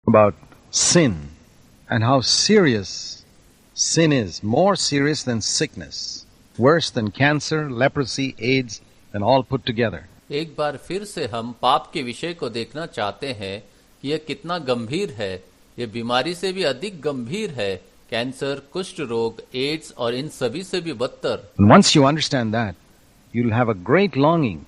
about sin and how serious sin is, more serious than sickness, worse than cancer, leprosy, AIDS, and all put together. एक बार फिर से हम पाप के विषय को देखना चाहते हैं कि यह कितना गंभीर है। यह बीमारी से भी अधिक गंभीर है, कैंसर, कुष्ठ रोग, एड्स और इन सभी से भी बदतर। And once you understand that, you'll have a great longing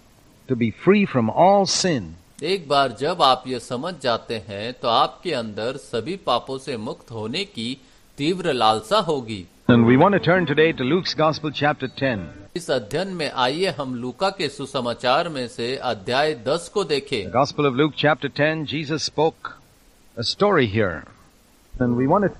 to be free from all sin. एक बार जब आप ये समझ जाते हैं तो आपके अंदर सभी पापों से मुक्त होने की तीव्र लालसा होगी। And we want to turn today to Luke's Gospel chapter 10. इस अध्ययन में आइए हम लूका के सुसमाचार में से अध्याय 10 को देखें। The Gospel of Luke chapter 10, Jesus spoke a story here. And we want to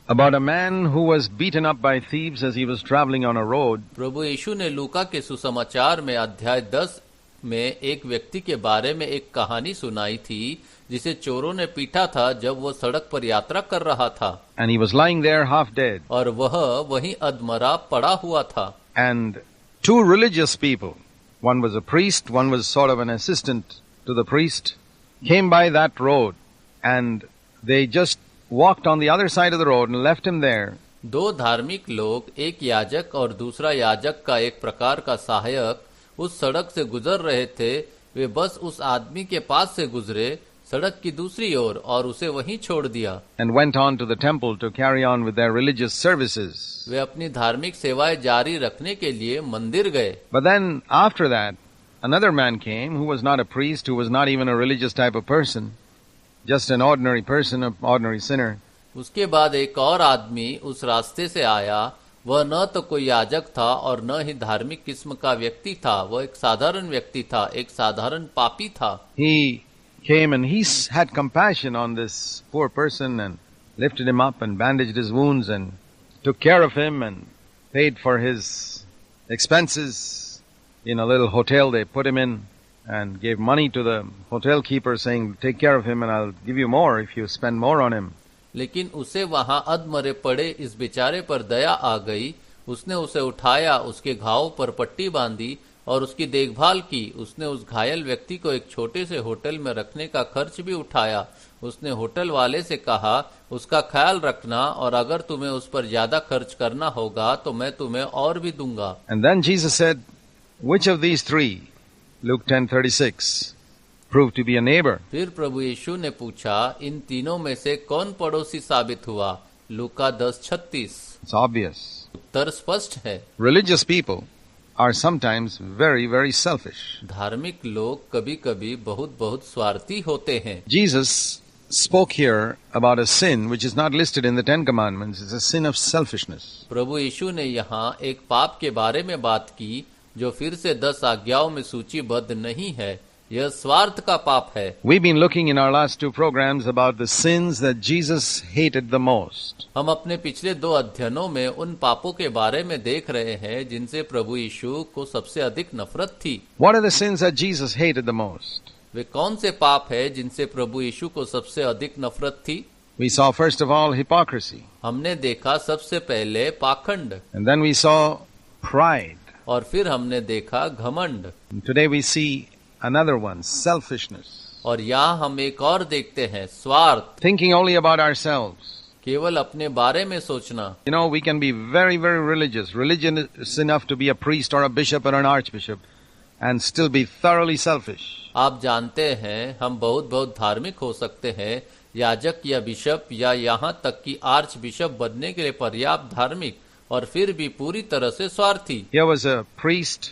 about a man who was beaten up by thieves as he was traveling on a road. प्रभु यीशु ने लूका के सुसमाचार में अध्याय 10 में एक व्यक्ति के बारे में एक कहानी सुनाई थी जिसे चोरों ने पीटा था जब वो सड़क पर यात्रा कर रहा था। And he was lying there half dead. और वह वहीं अधमरा पड़ा हुआ था। And two religious people, one was a priest, one was sort of an assistant to the priest, came by that road and they just walked on the other side of the road and left him there. दो धार्मिक लोग, एक याजक और दूसरा याजक का एक प्रकार का सहायक, उस सड़क से गुजर रहे थे। वे बस उस आदमी के पास से गुजरे सड़क की दूसरी ओर और उसे वहीं छोड़ दिया। And went on to the temple to carry on with their religious services. वे अपनी धार्मिक सेवाएं जारी रखने के लिए मंदिर गए। But then after that, another man came who was not a priest, who was not even a religious type of person, just an ordinary person, an ordinary sinner. उसके बाद एक और आदमी उस रास्ते से आया। वह न तो कोई याजक था और न ही धार्मिक किस्म का व्यक्ति था। वह एक साधारण व्यक्ति था, एक साधारण पापी था। He came and he had compassion on this poor person and lifted him up and bandaged his wounds and took care of him and paid for his expenses in a little hotel they put him in and gave money to the hotel keeper saying, take care of him and I'll give you more if you spend more on him. लेकिन उसे वहां अधमरे पड़े इस बेचारे पर दया आ गई। उसने उसे उठाया, उसके घाव पर पट्टी बांधी और उसकी देखभाल की। उसने उस घायल व्यक्ति को एक छोटे से होटल में रखने का खर्च भी उठाया। उसने होटल वाले से कहा, उसका ख्याल रखना और अगर तुम्हें उस पर ज्यादा खर्च करना होगा तो मैं तुम्हें और भी दूंगा। And then Jesus said, which of these three, Luke 10:36, proved to be a neighbor? फिर प्रभु यीशु ने पूछा, इन तीनों में से कौन पड़ोसी साबित हुआ? लूका 10:36। It's obvious. उत्तर स्पष्ट है। Religious people are sometimes very, very selfish. धार्मिक लोग कभी-कभी बहुत स्वार्थी होते हैं। Jesus spoke here about a sin which is not listed in the Ten Commandments. It's a sin of selfishness. प्रभु यीशु ने यहाँ एक पाप के बारे में बात की जो फिर से 10 आज्ञाओं में सूचीबद्ध नहीं है। यह स्वार्थ का पाप है। We've been looking in our last two programs about the sins that Jesus hated the most. हम अपने पिछले 2 अध्ययनों में उन पापों के बारे में देख रहे हैं जिनसे प्रभु यीशु को सबसे अधिक नफरत थी। What are the sins that Jesus hated the most? वे कौन से पाप है जिनसे प्रभु यीशु को सबसे अधिक नफरत थी? We saw first of all hypocrisy. हमने देखा सबसे पहले पाखंड। And then we saw pride. और फिर हमने देखा घमंड। And today we see another one, selfishness. और यहाँ हम एक और देखते हैं, स्वार्थ। Thinking only about ourselves. केवल अपने बारे में सोचना। You know, we can be very, very religious. Religious enough to be a priest or a bishop or an archbishop and still be thoroughly selfish. आप जानते हैं, हम बहुत धार्मिक हो सकते हैं, याजक या बिशप या यहाँ तक कि आर्च बिशप बनने के लिए पर्याप्त धार्मिक और फिर भी पूरी तरह से स्वार्थी। Here was a priest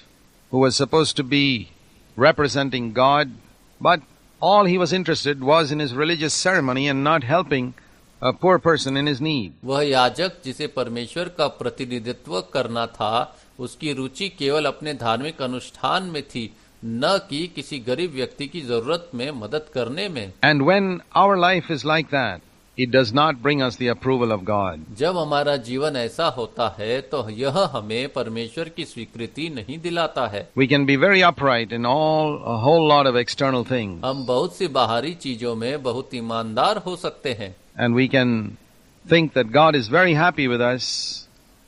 who was supposed to be representing God, but all he was interested was in his religious ceremony and not helping a poor person in his need. वह याजक जिसे परमेश्वर का प्रतिनिधित्व करना था, उसकी रुचि केवल अपने धार्मिक अनुष्ठान में थी, न कि किसी गरीब व्यक्ति की जरूरत में मदद करने में। And when our life is like that, it does not bring us the approval of God. जब हमारा जीवन ऐसा होता है तो यह हमें परमेश्वर की स्वीकृति नहीं दिलाता है। We can be very upright in a whole lot of external things. हम बहुत सी बाहरी चीजों में बहुत ईमानदार हो सकते हैं। And we can think that God is very happy with us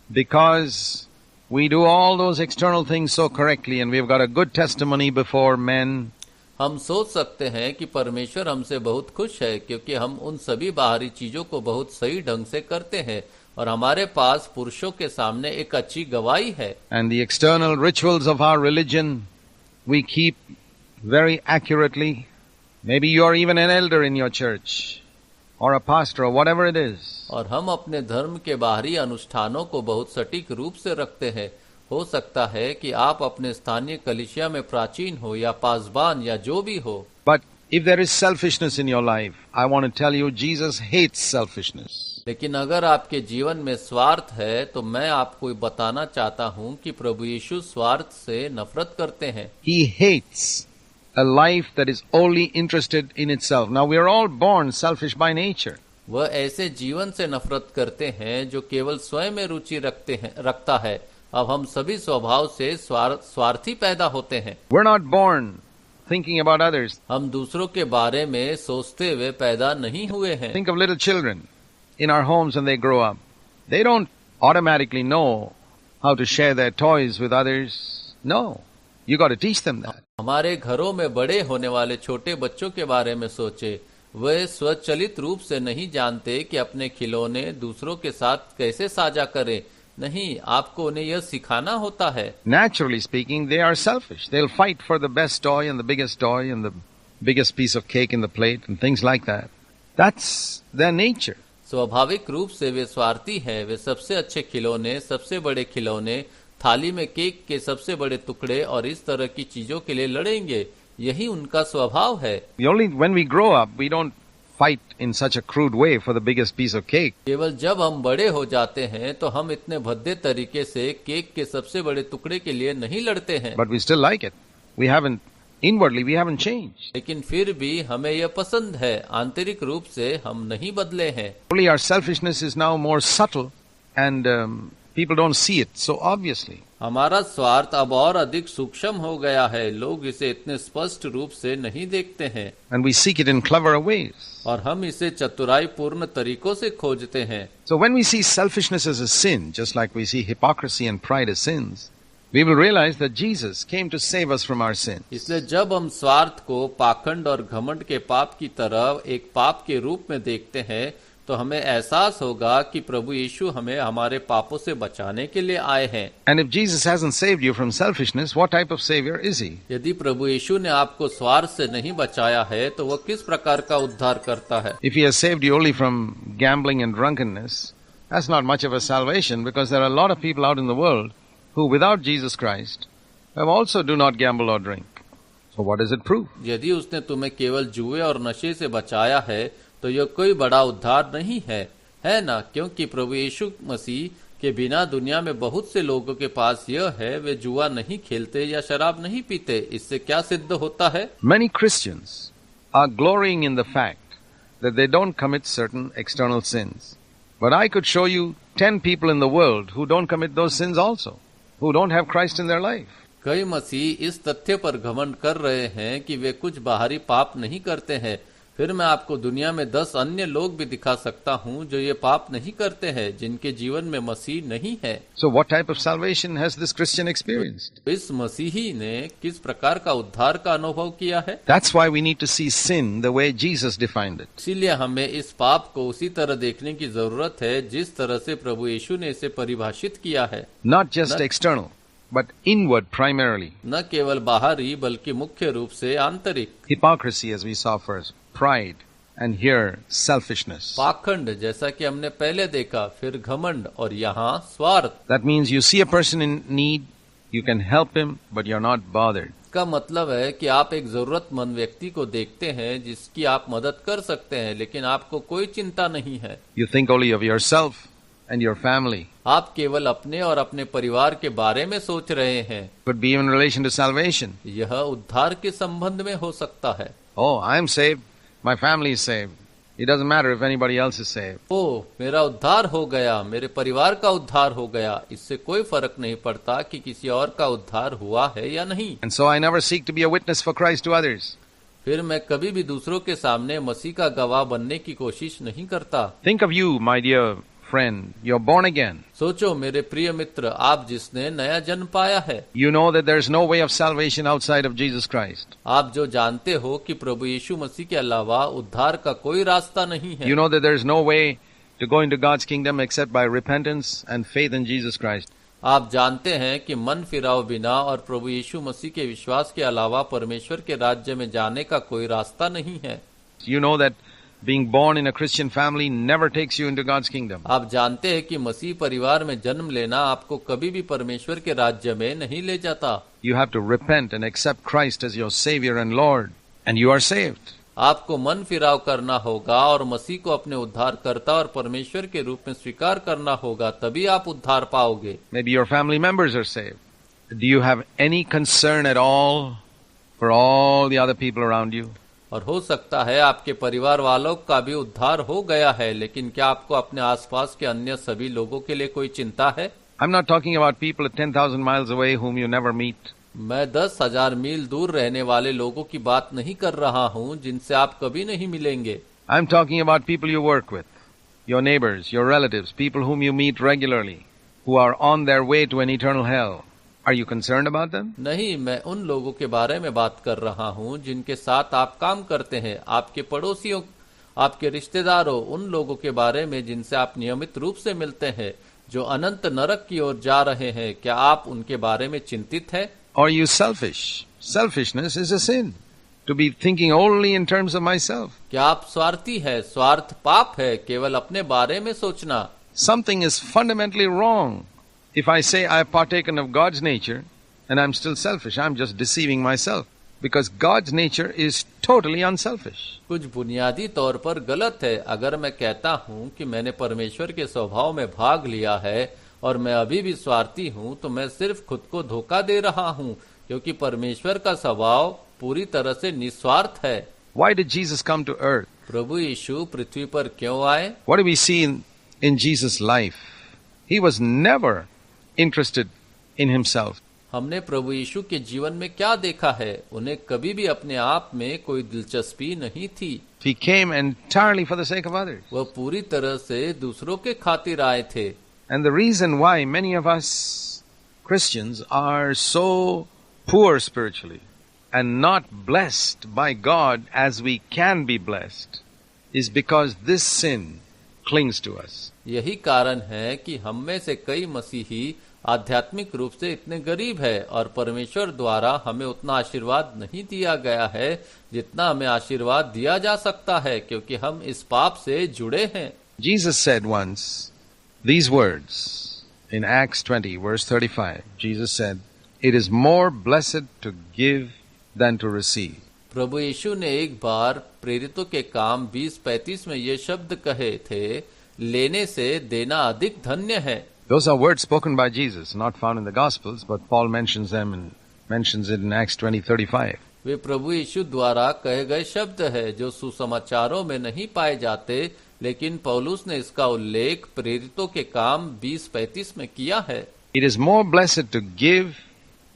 because we do all those external things so correctly and we've got a good testimony before men. हम सोच सकते हैं कि परमेश्वर हमसे बहुत खुश है क्योंकि हम उन सभी बाहरी चीजों को बहुत सही ढंग से करते हैं और हमारे पास पुरुषों के सामने एक अच्छी गवाही है। And the external rituals of our religion we keep very accurately. Maybe you are even an elder in your church or a pastor or whatever it is. और हम अपने धर्म के बाहरी अनुष्ठानों को बहुत सटीक रूप से रखते हैं। हो सकता है कि आप अपने स्थानीय कलीसिया में प्राचीन हो या पासबान या जो भी हो। But if there is selfishness in your life, I want to tell you Jesus hates selfishness. लेकिन अगर आपके जीवन में स्वार्थ है तो मैं आपको बताना चाहता हूं कि प्रभु यीशु स्वार्थ से नफरत करते हैं। He hates a life that is only interested in itself. Now we are all born selfish by nature. वह ऐसे जीवन से नफरत करते हैं जो केवल स्वयं में रुचि रखता है। अब हम सभी स्वभाव से स्वार्थी पैदा होते हैं। We're not born thinking about others. हम दूसरों के बारे में सोचते हुए पैदा नहीं हुए हैं। Think of little children in our homes when they grow up. They don't automatically know how to share their toys with others. No, you got to teach them that. हमारे घरों में बड़े होने वाले छोटे बच्चों के बारे में सोचे, वे स्वचालित रूप से नहीं जानते कि अपने खिलौने दूसरों के साथ कैसे साझा करें। नहीं, आपको उन्हें यह सिखाना होता है। Naturally speaking, they are selfish. They'll fight for the best toy and the biggest toy and the biggest piece of cake in the plate and things like that. That's their nature. स्वाभाविक रूप से वे स्वार्थी हैं। वे सबसे अच्छे खिलौने, सबसे बड़े खिलौने, थाली में केक के सबसे बड़े टुकड़े और इस तरह की चीजों के लिए लड़ेंगे। यही उनका स्वभाव है। Only when we grow up, we don't fight in such a crude way for the biggest piece of cake. केवल जब हम बड़े हो जाते हैं तो हम इतने भद्दे तरीके से केक के सबसे बड़े टुकड़े के लिए नहीं लड़ते हैं। But we still like it. Inwardly we haven't changed. लेकिन फिर भी हमें यह पसंद है। आंतरिक रूप से हम नहीं बदले हैं। Only our selfishness is now more subtle and people don't see it so obviously. हमारा स्वार्थ अब और अधिक सूक्ष्म हो गया है। लोग इसे इतने स्पष्ट रूप से नहीं देखते हैं। And we seek it in cleverer ways. और हम इसे चतुराई पूर्ण तरीकों से खोजते हैं। So when we see selfishness as a sin, just like we see hypocrisy and pride as sins, we will realize that Jesus came to save us from our sins. इसलिए जब हम स्वार्थ को पाखंड और घमंड के पाप की तरह एक पाप के रूप में देखते हैं तो हमें एहसास होगा कि प्रभु यीशु हमें हमारे पापों से बचाने के लिए आए हैं। And if Jesus hasn't saved you from selfishness, what type of savior is he? यदि प्रभु यीशु ने आपको स्वार्थ से नहीं बचाया है तो वह किस प्रकार का उद्धार करता है? If he has saved you only from gambling and drunkenness, that's not much of a salvation because there are a lot of people out in the world who without Jesus Christ have also do not gamble or drink. So what does it prove? यदि उसने तुम्हें केवल जुए और नशे से बचाया है तो यह कोई बड़ा उद्धार नहीं है ना? क्योंकि प्रभु यीशु मसीह के बिना दुनिया में बहुत से लोगों के पास यह है, वे जुआ नहीं खेलते या शराब नहीं पीते। इससे क्या सिद्ध होता है? Many Christians are glorying in the fact that they don't commit certain external sins. But I could show you 10 people in the world who don't commit those sins also, who don't have Christ in their life. कई मसीह इस तथ्य पर घमंड कर रहे हैं कि वे कुछ बाहरी पाप नहीं करते हैं। फिर मैं आपको दुनिया में 10 अन्य लोग भी दिखा सकता हूं जो ये पाप नहीं करते हैं, जिनके जीवन में मसीह नहीं है। So what type of salvation has this Christian experienced? इस मसीही ने किस प्रकार का उद्धार का अनुभव किया है? That's why we need to see sin the way Jesus defined it. इसीलिए हमें इस पाप को उसी तरह देखने की जरूरत है जिस तरह से प्रभु यीशु ने इसे परिभाषित किया है। Not just external, but inward primarily. न केवल बाहरी बल्कि मुख्य रूप से आंतरिक। Hypocrisy, as we saw first, pride, and here selfishness. पाखंड, जैसा कि हमने पहले देखा, फिर घमंड और यहाँ स्वार्थ। That means you see a person in need, you can help him, but you're not bothered. इसका मतलब है कि आप एक जरूरतमंद व्यक्ति को देखते हैं जिसकी आप मदद कर सकते हैं, लेकिन आपको कोई चिंता नहीं है। You think only of yourself and your family. आप केवल अपने और अपने परिवार के बारे में सोच रहे हैं। Could be in relation to salvation. यह उद्धार के संबंध में हो सकता है। Oh, I'm saved. My family is saved. It doesn't matter if anybody else is saved. ओ, मेरा उद्धार हो गया, मेरे परिवार का उद्धार हो गया। इससे कोई फर्क नहीं पड़ता कि किसी और का उद्धार हुआ है या नहीं। And so I never seek to be a witness for Christ to others. फिर मैं कभी भी दूसरों के सामने मसीह का गवाह बनने की कोशिश नहीं करता। Think of you, my dear friend, you're born again. सोचो मेरे प्रिय मित्र, आप जिसने नया जन्म पाया है, You know that there's no way of salvation outside of Jesus Christ. आप जो जानते हो कि प्रभु यीशु मसीह के अलावा उद्धार का कोई रास्ता नहीं है। You know that there's no way to go into God's kingdom except by repentance and faith in Jesus Christ. आप जानते हैं कि मन फिराव बिना और प्रभु यीशु मसीह के विश्वास के अलावा परमेश्वर के राज्य में जाने का कोई रास्ता नहीं है। You know that being born in a Christian family never takes you into God's kingdom. आप जानते हैं कि मसीह परिवार में जन्म लेना आपको कभी भी परमेश्वर के राज्य में नहीं ले जाता। You have to repent and accept Christ as your Savior and Lord, and you are saved. आपको मन फिराव करना होगा और मसीह को अपने उद्धारकर्ता और परमेश्वर के रूप में स्वीकार करना होगा, तभी आप उद्धार पाओगे। Maybe your family members are saved. Do you have any concern at all for all the other people around you? और हो सकता है आपके परिवार वालों का भी उद्धार हो गया है, लेकिन क्या आपको अपने आसपास के अन्य सभी लोगों के लिए कोई चिंता है? I'm not talking about people at 10,000 miles away whom you never meet. मैं 10,000 मील दूर रहने वाले लोगों की बात नहीं कर रहा हूँ जिनसे आप कभी नहीं मिलेंगे। I'm talking about people you work with, your neighbors, your relatives, people whom you meet regularly, who are on their way to an eternal hell. Are you concerned about them? नहीं, मैं उन लोगों के बारे में बात कर रहा हूँ जिनके साथ आप काम करते हैं, आपके पड़ोसियों, आपके रिश्तेदारों, उन लोगों के बारे में जिनसे आप नियमित रूप से मिलते हैं, जो अनंत नरक की ओर जा रहे हैं। क्या आप उनके बारे में चिंतित हैं? Or are you selfish? Selfishness is a sin. To be thinking only in terms of myself. क्या आप स्वार्थी है? स्वार्थ पाप है, केवल अपने बारे में सोचना। Something is fundamentally wrong. If I say I have partaken of God's nature and I'm still selfish, I'm just deceiving myself. Because God's nature is totally unselfish. कुछ बुनियादी तौर पर गलत है अगर मैं कहता हूँ कि मैंने परमेश्वर के स्वभाव में भाग लिया है और मैं अभी भी स्वार्थी हूँ, तो मैं सिर्फ खुद को धोखा दे रहा हूँ, क्योंकि परमेश्वर का स्वभाव पूरी तरह से निस्वार्थ है। Why did Jesus come to earth? प्रभु यीशु पृथ्वी पर क्यों आए? What do we see in Jesus' life? He was never interested in himself. हमने प्रभु यीशु के जीवन में क्या देखा है? उन्हें कभी भी अपने आप में कोई दिलचस्पी नहीं थी। He came entirely for the sake of others. वह पूरी तरह से दूसरों के खातिर आए थे। And the reason why many of us Christians are so poor spiritually and not blessed by God as we can be blessed is because this sin clings to us. यही कारण है कि हम में से कई मसीही आध्यात्मिक रूप से इतने गरीब है और परमेश्वर द्वारा हमें उतना आशीर्वाद नहीं दिया गया है जितना हमें आशीर्वाद दिया जा सकता है, क्योंकि हम इस पाप से जुड़े हैं। Jesus said once these words in Acts 20 verse 35. Jesus said, "It is more blessed to give than to receive." प्रभु यीशु ने एक बार प्रेरितों के काम 20:35 में ये शब्द कहे थे, लेने से देना अधिक धन्य है। Those are words spoken by Jesus, not found in the Gospels, but Paul mentions them and mentions it in Acts 20:35. वे प्रभु यीशु द्वारा कहे गए शब्द है जो सुसमाचारों में नहीं पाए जाते, लेकिन पौलुस ने इसका उल्लेख प्रेरितों के काम 20:35 में किया है। It is more blessed to give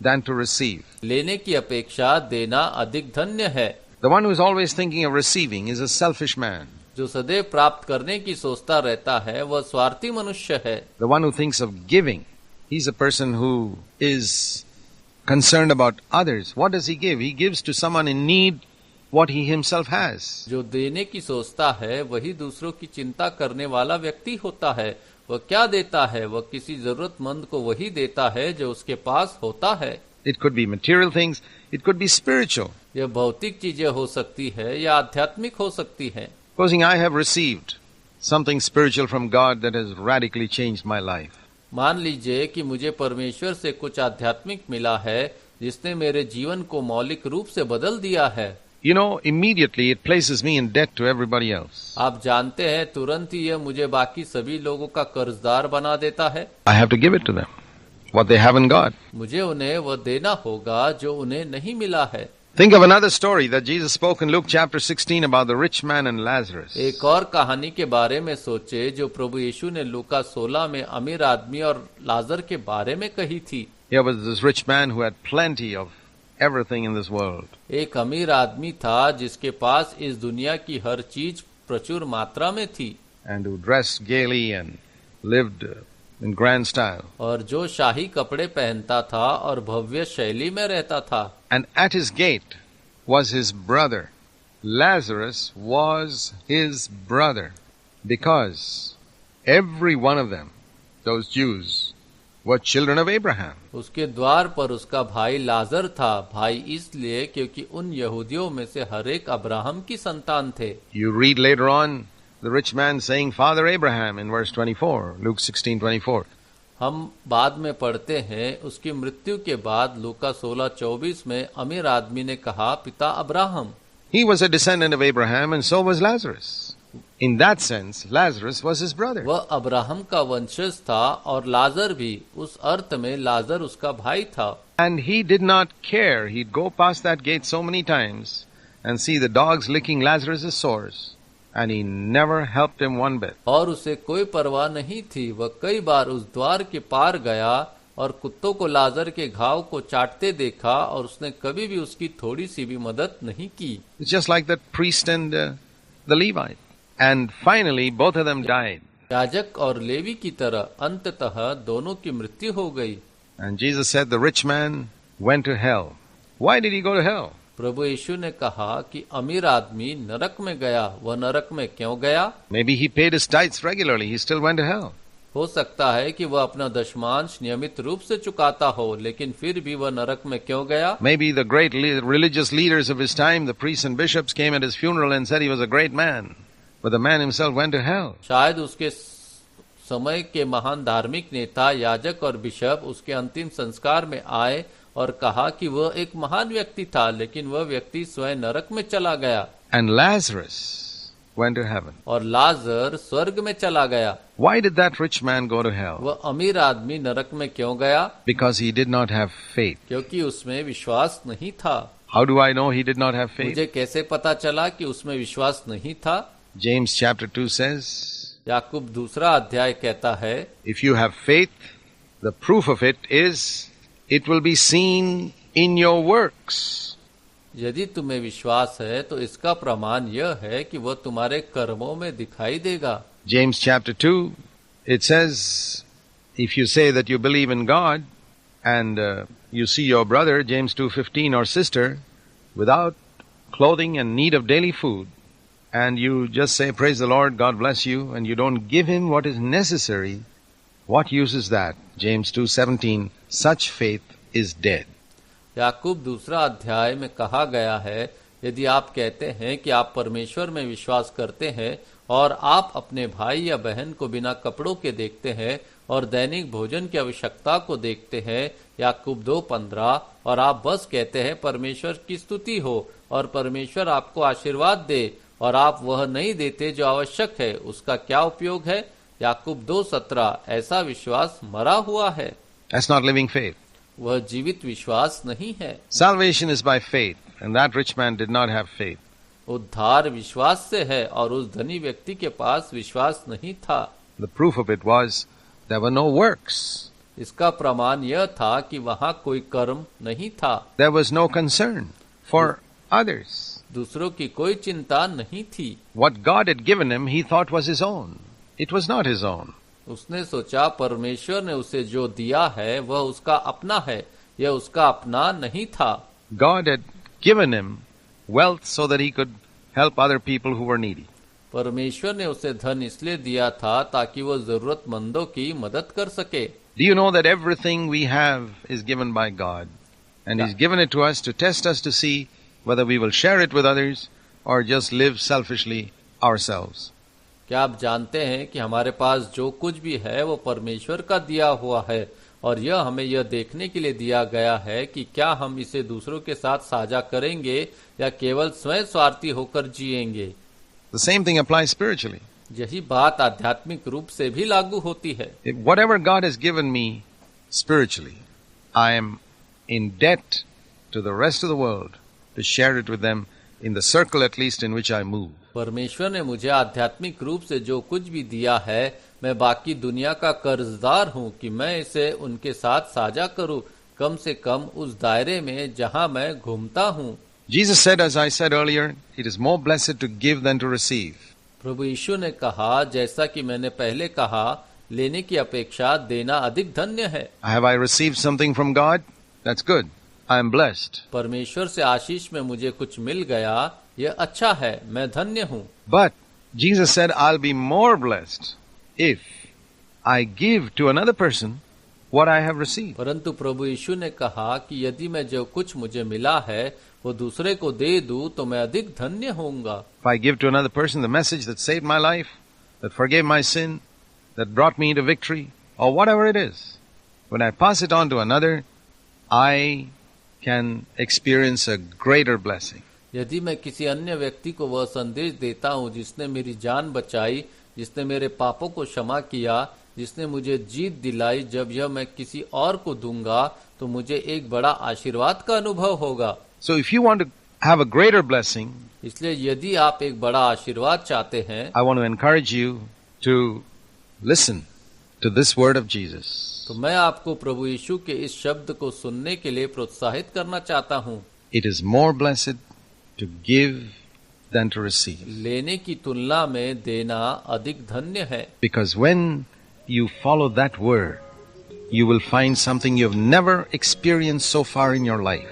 than to receive. लेने की अपेक्षा देना अधिक धन्य है। The one who is always thinking of receiving is a selfish man. जो सदैव प्राप्त करने की सोचता रहता है वह स्वार्थी मनुष्य है। The one who thinks of giving, he's a person who is concerned about others. What does he give? He gives to someone in need what he himself has. जो देने की सोचता है वही दूसरों की चिंता करने वाला व्यक्ति होता है। वह क्या देता है? वह किसी जरूरतमंद को वही देता है जो उसके पास होता है। It could be material things, it could be spiritual. यह भौतिक चीजें हो सकती है या आध्यात्मिक हो सकती है। Supposing I have received something spiritual from God that has radically changed my life. मान लीजिए कि मुझे परमेश्वर से कुछ आध्यात्मिक मिला है जिसने मेरे जीवन को मौलिक रूप से बदल दिया है। You know, immediately it places me in debt to everybody else. आप जानते हैं तुरंत ही यह मुझे बाकी सभी लोगों का कर्जदार बना देता है। I have to give it to them, what they haven't got. मुझे उन्हें वह देना होगा जो उन्हें नहीं मिला है। Think of another story that Jesus spoke in Luke chapter 16 about the rich man and Lazarus. एक और कहानी के बारे में सोचे जो प्रभु यीशु ने लूका 16 में अमीर आदमी और लाजर के बारे में कही थी। Here was this rich man who had plenty of everything in this world. एक अमीर आदमी था जिसके पास इस दुनिया की हर चीज प्रचुर मात्रा में थी। And who dressed gaily and lived in grand style. और जो शाही कपड़े पहनता था और भव्य शैली में रहता था। And at his gate was his brother. Lazarus was his brother because every one of them, those Jews, were children of Abraham. उसके द्वार पर उसका भाई लाजर था, भाई इसलिए क्योंकि उन यहूदियों में से हर एक अब्राहम की संतान थे। You read later on the rich man saying, Father Abraham, in verse 24, Luke 16:24. हम बाद में पढ़ते हैं, उसकी मृत्यु के बाद लूका 16:24 में अमीर आदमी ने कहा, पिता Abraham. He was a descendant of Abraham and so was Lazarus. In that sense, Lazarus was his brother. वह अब्राहम का वंशज था और लाजर भी, उस अर्थ में लाजर उसका भाई था। And he did not care. He'd go past that gate so many times and see the dogs licking Lazarus' sores. And he never helped him one bit. और उसे कोई परवाह नहीं थी, वह कई बार उस द्वार के पार गया और कुत्तों को लाजर के घाव को चाटते देखा और उसने कभी भी उसकी थोड़ी सी भी मदद नहीं की। It's just like that priest and the Levite. And finally, both of them died. याजक और लेवी की तरह अंततः दोनों की मृत्यु हो गई। And Jesus said the rich man went to hell. Why did he go to hell? प्रभु यीशु ने कहा कि अमीर आदमी नरक में गया। वह नरक में क्यों गया? Maybe he paid his tithes regularly. He still went to hell. हो सकता है कि वह अपना दशमांश नियमित रूप से चुकाता हो, लेकिन फिर भी वह नरक में क्यों गया? Maybe the great religious leaders of his time, the priests and bishops, came at his funeral and said he was a great man. But the man himself went to hell. शायद उसके समय के महान धार्मिक नेता, याजक और बिशप उसके अंतिम संस्कार में आए और कहा कि वह एक महान व्यक्ति था, लेकिन वह व्यक्ति स्वयं नरक में चला गया। And Lazarus went to heaven. और लाजर स्वर्ग में चला गया। Why did that rich man go to hell? वह अमीर आदमी नरक में क्यों गया? Because he did not have faith. क्योंकि उसमें विश्वास नहीं था। How do I know he did not have faith? मुझे कैसे पता चला कि उसमें विश्वास नहीं था? James chapter 2 says, याकूब 2 अध्याय कहता है, if you have faith, the proof of it is, it will be seen in your works. यदि तुम्हें विश्वास है तो इसका प्रमाण यह है कि वह तुम्हारे कर्मों में दिखाई देगा। James chapter 2, it says, if you say that you believe in God and you see your brother, James 2:15, or sister, without clothing and need of daily food, and you just say, praise the Lord, God bless you, and you don't give him what is necessary, what use is that? James 2:17, such faith is dead. याकूब 2 अध्याय में कहा गया है, यदि आप कहते हैं कि आप परमेश्वर में विश्वास करते हैं और आप अपने भाई या बहन को बिना कपड़ों के देखते हैं और दैनिक भोजन की आवश्यकता को देखते हैं, याकूब 2:15, और आप बस कहते हैं परमेश्वर की स्तुति हो और परमेश्वर आपको आशीर्वाद दे, और आप वह नहीं देते जो आवश्यक है, उसका क्या उपयोग है? याकूब 2:17, ऐसा विश्वास मरा हुआ है। That's not living faith. वह जीवित विश्वास नहीं है। Salvation is by faith, and that rich man did not have faith. उद्धार विश्वास से है और उस धनी व्यक्ति के पास विश्वास नहीं था। The proof of it was there were no works. इसका प्रमाण यह था कि वहाँ कोई कर्म नहीं था। There was no concern for others. दूसरों की कोई चिंता नहीं थी। What God had given him, he thought was his own. It was not his own. उसने सोचा परमेश्वर ने उसे जो दिया है वह उसका अपना है, यह उसका अपना नहीं था। God had given him wealth so that he could help other people who were needy. परमेश्वर ने उसे धन इसलिए दिया था ताकि वह जरूरतमंदों की मदद कर सके। Do you know that everything we have is given by God? And he's given it to us to test us to see whether we will share it with others or just live selfishly ourselves. क्या आप जानते हैं कि हमारे पास जो कुछ भी है वो परमेश्वर का दिया हुआ है, और यह हमें यह देखने के लिए दिया गया है कि क्या हम इसे दूसरों के साथ साझा करेंगे या केवल स्वयं स्वार्थी होकर जिएंगे। The same thing applies spiritually. यही बात आध्यात्मिक रूप से भी लागू होती है। If whatever God has given me spiritually, I am in debt to the rest of the world to share it with them in the circle at least in which I move. परमेश्वर ने मुझे आध्यात्मिक रूप से जो कुछ भी दिया है, मैं बाकी दुनिया का कर्जदार हूँ कि मैं इसे उनके साथ साझा करूँ, कम से कम उस दायरे में जहाँ मैं घूमता हूँ। Jesus said, as I said earlier, it is more blessed to give than to receive. प्रभु यीशु ने कहा, जैसा कि मैंने पहले कहा, लेने की अपेक्षा देना अधिक धन्य है। Have I received something from God? That's good. I am blessed. परमेश्वर से आशीष में मुझे कुछ मिल गया, यह अच्छा है, मैं धन्य हूँ। But Jesus said, I'll be more blessed if I give to another person what I have received. परंतु प्रभु यीशु ने कहा कि यदि मैं जो कुछ मुझे मिला है वो दूसरे को दे दूं तो मैं अधिक धन्य होऊंगा। If I give to another person the message that saved my life, that forgave my sin, that brought me into victory, or whatever it is, when I pass it on to another, I can experience a greater blessing. यदि मैं किसी अन्य व्यक्ति को वह संदेश देता हूँ जिसने मेरी जान बचाई, जिसने मेरे पापों को क्षमा किया, जिसने मुझे जीत दिलाई, जब यह मैं किसी और को दूंगा तो मुझे एक बड़ा आशीर्वाद का अनुभव होगा। So if you want to have a greater blessing, इसलिए यदि आप एक बड़ा आशीर्वाद चाहते हैं, I want to encourage you to listen to this word of Jesus. तो मैं आपको प्रभु यीशु के इस शब्द को सुनने के लिए प्रोत्साहित करना चाहता हूँ। It is more blessed to give than to receive. लेने की तुलना में देना अधिक धन्य है, Because when you follow that word, you will find something you have never experienced so far in your life.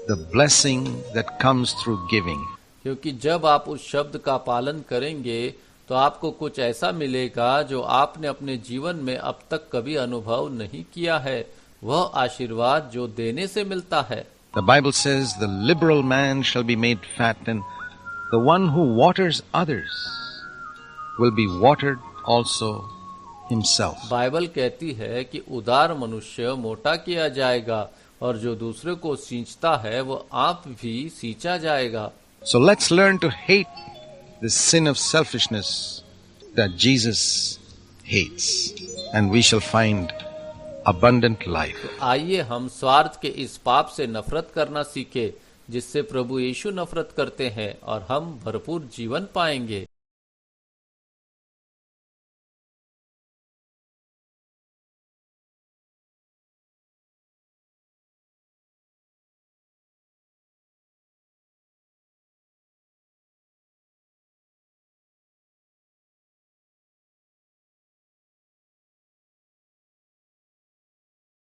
The blessing that comes through giving. क्योंकि जब आप उस शब्द का पालन करेंगे तो आपको कुछ ऐसा मिलेगा जो आपने अपने जीवन में अब तक कभी अनुभव नहीं किया है, वह आशीर्वाद जो देने से मिलता है। The Bible says the liberal man shall be made fat, and the one who waters others will be watered also himself. Bible कहती है कि उदार मनुष्य मोटा किया जाएगा और जो दूसरे को सींचता है वो आप भी सींचा जाएगा। So let's learn to hate the sin of selfishness that Jesus hates, and we shall find abundant life. आइए हम स्वार्थ के इस पाप से नफरत करना सीखें जिससे प्रभु यीशु नफरत करते हैं और हम भरपूर जीवन पाएंगे।